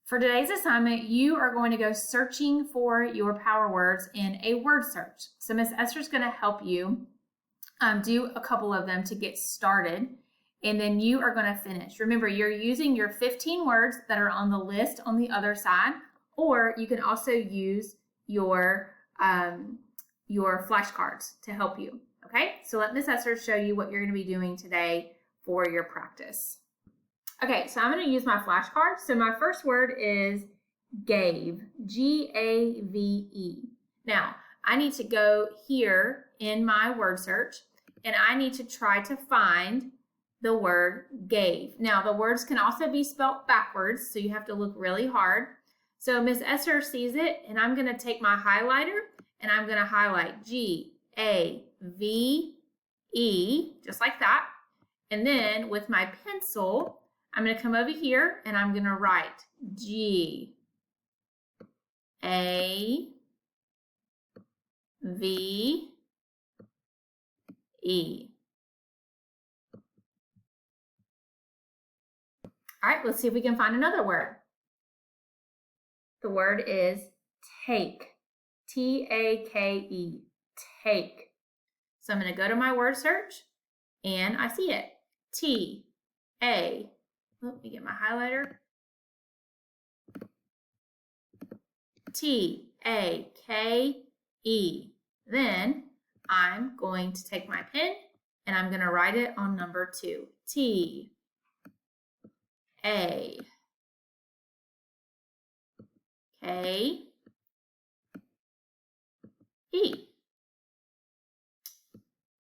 For today's assignment, you are going to go searching for your power words in a word search. So Miss Esther's going to help you do a couple of them to get started, and then you are going to finish. Remember, you're using your 15 words that are on the list on the other side, or you can also use your flashcards to help you. Okay, so let Miss Esther show you what you're going to be doing today for your practice. Okay, so I'm going to use my flashcards. So my first word is gave, G-A-V-E. Now, I need to go here in my word search, and I need to try to find the word gave. Now, the words can also be spelled backwards, so you have to look really hard. So Miss Esther sees it, and I'm going to take my highlighter, and I'm going to highlight G-A-V-E, just like that. And then with my pencil, I'm going to come over here and I'm going to write G-A-V-E. All right, let's see if we can find another word. The word is take, T-A-K-E, take. So I'm going to go to my word search and I see it, T-A. Let me get my highlighter. T-A-K-E. Then I'm going to take my pen and I'm going to write it on number 2. T-A-K-E.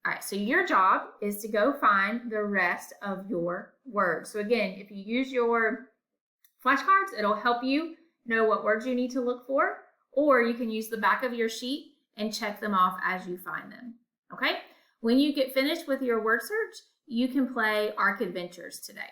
All right, so your job is to go find the rest of your words. So again, if you use your flashcards, it'll help you know what words you need to look for, or you can use the back of your sheet and check them off as you find them, okay? When you get finished with your word search, you can play Arc Adventures today.